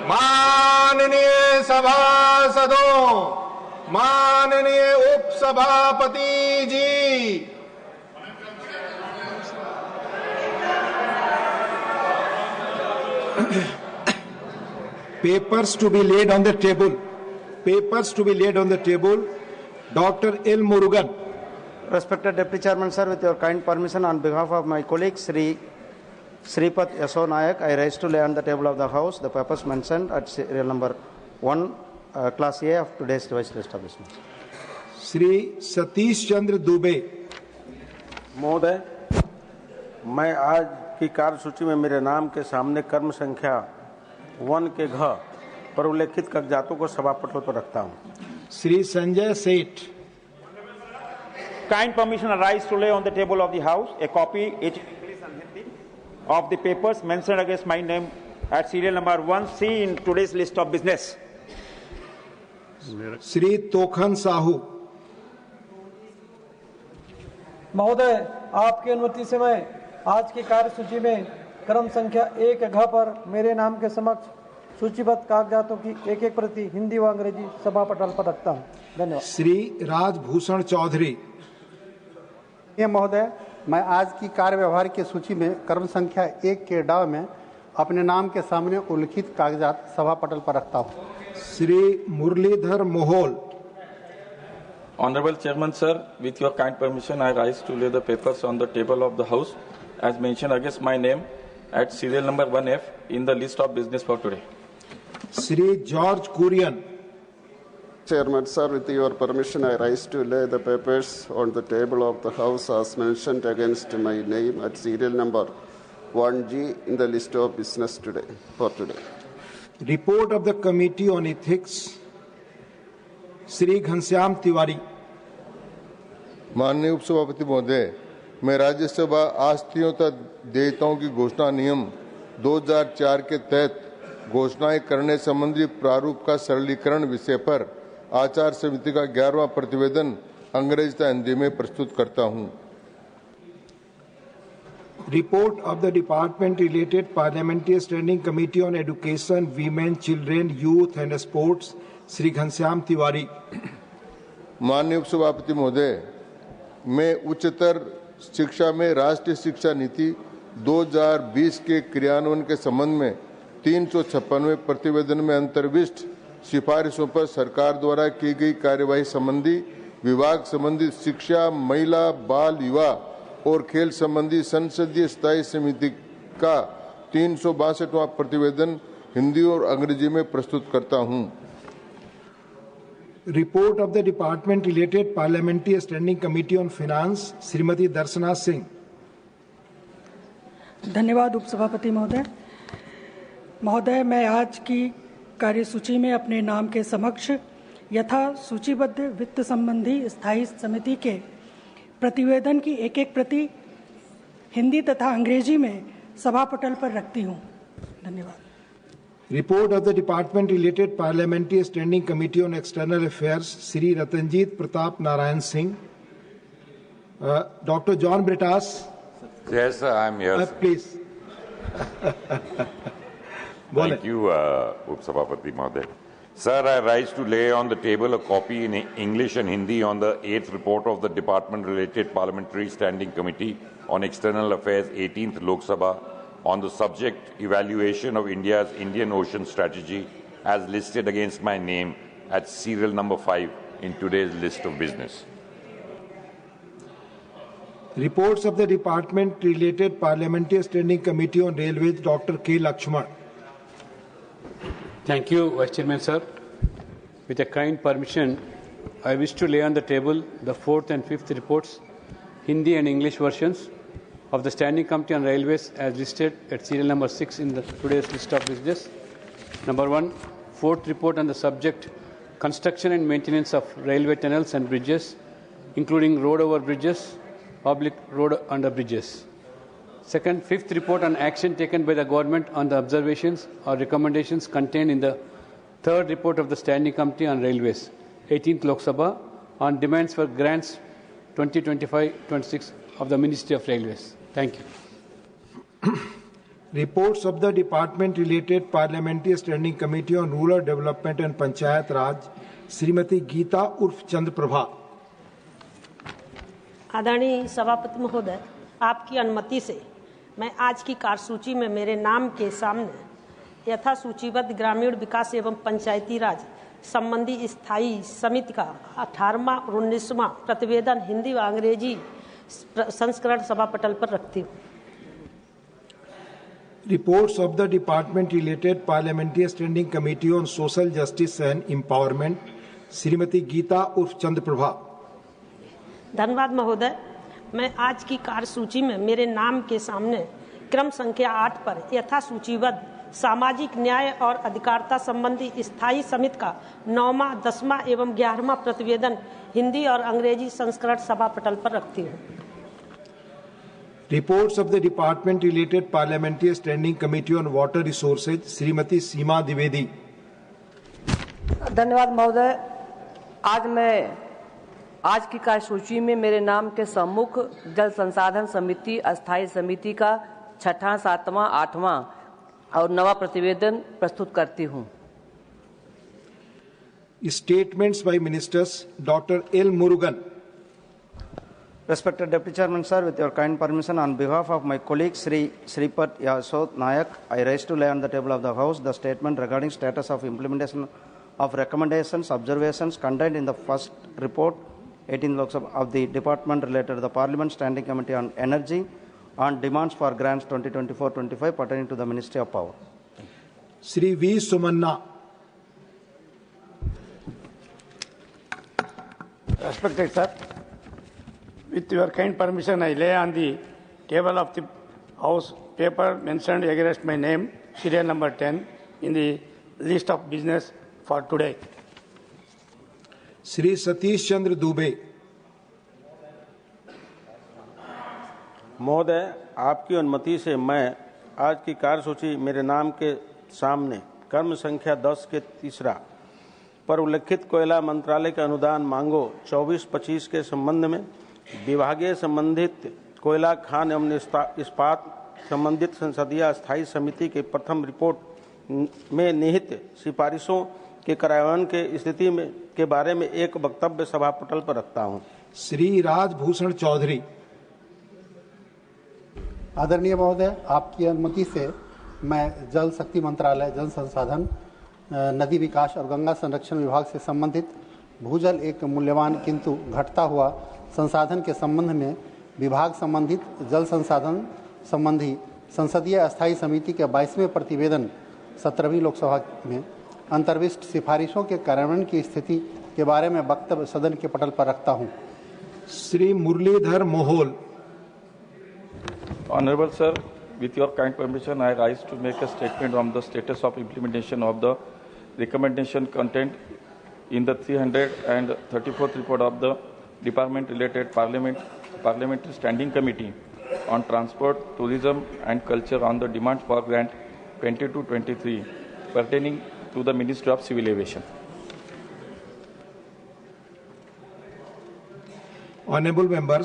माननीय सभासदों, माननीय उपसभापति जी, papers to be laid on the table. Papers to be laid on the table. Dr. L. Murugan. Respected Deputy Chairman, sir, with your kind permission, on behalf of my colleague Sripat Yaso Nayak, I rise to lay on the table of the House the papers mentioned at serial number 1, Class A of today's revised list of business. Shri Satish Chandra Dubey. महोदय, मैं आज की कार्यसूची में मेरे नाम के सामने कर्म संख्या 1 के घ पर उल्लेखित कागजातों को सभा पटल पर रखता हूं। Shri Sanjay Seth. Kind permission arise to lay on the table of the House a copy each in English and Hindi of the papers mentioned against my name at serial number 1C in today's list of business. Shri Tokhan Sahu. महोदय, आपकी अनुमति से मैं आज की कार्यसूची में क्रम संख्या 1 घ पर मेरे नाम के समक्ष सूचीबद्ध कागजातों की एक प्रति हिंदी व अंग्रेजी सभा पटल पर रखता हूं। धन्यवाद। श्री राजभूषण चौधरी। महोदय, मैं आज की कार्य व्यवहार की सूची में क्रम संख्या 1 के ड में अपने नाम के सामने उल्लिखित कागजात सभा पटल पर रखता हूं। श्री मुरलीधर मोहोल। Honorable Chairman, sir, with your kind permission, I rise to lay the papers on the table of the House as mentioned against my name at serial number 1F in the list of business for today. Shri George Kurian. Chairman, sir, with your permission, I rise to lay the papers on the table of the House as mentioned against my name at serial number 1G in the list of business for today. Report of the Committee on Ethics. Shri Ghanshyam Tiwari. माननीय उपसभापति महोदय, मैं राज्यसभा आस्तीयों देयताओं की घोषणा नियम 2004 के तहत घोषणाएं करने संबंधी प्रारूप का सरलीकरण विषय पर आचार समिति का 11वां प्रतिवेदन अंग्रेजी तथा हिंदी में प्रस्तुत करता हूं। Report of the Department Related Parliamentary Standing Committee on Education, Women, Children, Youth and Sports, Shri Ghanshyam Tiwari. माननीय उपसभापति महोदय, मैं उच्चतर शिक्षा में राष्ट्रीय शिक्षा नीति 2020 के क्रियान्वयन के संबंध में 356वें प्रतिवेदन में अंतर्विष्ट सिफारिशों पर सरकार द्वारा की गई कार्यवाही संबंधी विभाग संबंधी शिक्षा, महिला, बाल, युवा और खेल संबंधी संसदीय स्थायी समिति का 362वां प्रतिवेदन हिंदी और अंग्रेजी में प्रस्तुत करता हूं। Report of the Department Related Parliamentary Standing Committee on Finance, Shrimati दर्शना सिंह। धन्यवाद उपसभापति महोदय। महोदय, मैं आज की कार्यसूची में अपने नाम के समक्ष यथा सूचीबद्ध वित्त संबंधी स्थायी समिति के प्रतिवेदन की एक प्रति हिंदी तथा अंग्रेजी में सभा पटल पर रखती हूँ। धन्यवाद। Report of the Department Related Parliamentary Standing Committee on External Affairs, Shri Ratanjit Pratap Narayan Singh. Dr. John Britas. Yes, sir, I am here. Please. Thank you, Upsabhapati Mahoday. Sir, I rise to lay on the table a copy in English and Hindi on the 8th report of the Department-related Parliamentary Standing Committee on External Affairs, 18th Lok Sabha, on the subject evaluation of India's Indian Ocean strategy as listed against my name at serial number 5 in today's list of business. Reports of the Department-related Parliamentary Standing Committee on Railways, Dr. K. Lakshman. Thank you, Vice Chairman, sir. With your kind permission, I wish to lay on the table the 4th and 5th reports, Hindi and English versions, of the Standing Committee on Railways as listed at serial number 6 in today's list of business. Number 1, 4th report on the subject construction and maintenance of railway tunnels and bridges, including road over bridges, public road under bridges. Second, 5th report on action taken by the government on the observations or recommendations contained in the 3rd report of the Standing Committee on Railways, 18th Lok Sabha, on demands for grants 2025-26 of the Ministry of Railways. Thank you. Reports of the department related Parliamentary Standing Committee on Rural Development and Panchayat Raj, Shrimati Geeta उर्फ चंद्र प्रभा। आदरणीय सभापति महोदय, आपकी अनुमति से मैं आज की कार्यसूची में मेरे नाम के सामने यथा सूचीबद्ध ग्रामीण विकास एवं पंचायती राज संबंधी स्थायी समिति का 18वां और 19वां प्रतिवेदन हिंदी व अंग्रेजी संस्करण सभा पटल पर रखती हूँ। Reports of the department related Parliamentary Standing Committee on Social Justice and Empowerment, Shrimati Geeta उर्फ चंद्र प्रभा। धन्यवाद महोदय, मैं आज की कार्यसूची में मेरे नाम के सामने क्रम संख्या 8 पर यथा सूचीबद्ध सामाजिक न्याय और अधिकारिता संबंधी स्थायी समिति का 9वां, 10वां एवं 11वां प्रतिवेदन हिंदी और अंग्रेजी संस्करण सभा पटल पर रखती हूँ। Reports of the department related Parliamentary Standing Committee on Water Resources, Shrimati सीमा द्विवेदी। धन्यवाद महोदय, आज की कार्यसूची में मेरे नाम के सम्मुख जल संसाधन समिति अस्थायी समिति का 6वां, 7वां, 8वां और 9वां प्रतिवेदन प्रस्तुत करती हूँ। Statements by Ministers, Dr. L. Murugan। Respected Deputy Chairman, sir, with your kind permission, on behalf of my colleague Sripat Yasod Nayak, I rise to lay on the table of the House the statement regarding status of implementation of recommendations, observations contained in the first report 18 Lok Sabha of the department related to the Parliament Standing Committee on Energy on demands for grants 2024-25 pertaining to the Ministry of Power. Shri V. Sumanna। Respected sir, with your kind permission, I lay on the table of the House paper mentioned against my name, serial number 10, in the list of business for today. Shri Satish Chandra Dubey. महोदय, आपकी अनुमति से मैं आज की कार्यसूची मेरे नाम के सामने क्रम संख्या 10 के तीसरा पर उल्लेखित कोयला मंत्रालय के अनुदान मांगों 24-25 के संबंध में विभागीय संबंधित कोयला खान एवं इस्पात संबंधित संसदीय स्थायी समिति के प्रथम रिपोर्ट में निहित सिफारिशों के कार्यान्वयन के स्थिति में के बारे में एक वक्तव्य सभा पटल पर रखता हूं। श्री राजभूषण चौधरी। आदरणीय महोदय, आपकी अनुमति से मैं जल शक्ति मंत्रालय, जल संसाधन, नदी विकास और गंगा संरक्षण विभाग से संबंधित भूजल एक मूल्यवान किंतु घटता हुआ संसाधन के संबंध में विभाग संबंधित जल संसाधन संबंधी संसदीय अस्थायी समिति के 22वें प्रतिवेदन 17वीं लोकसभा में अंतर्विष्ट सिफारिशों के कार्यान्वयन की स्थिति के बारे में वक्तव्य सदन के पटल पर रखता हूं। श्री मुरलीधर मोहोल। Honorable Sir, with your kind permission, I rise to make a statement on the status of implementation of the recommendation contained in the 334th report of the Department-related Parliamentary Standing Committee on Transport, Tourism and Culture on the demand for grant 22-23 pertaining to the Ministry of Civil Aviation. Honorable members,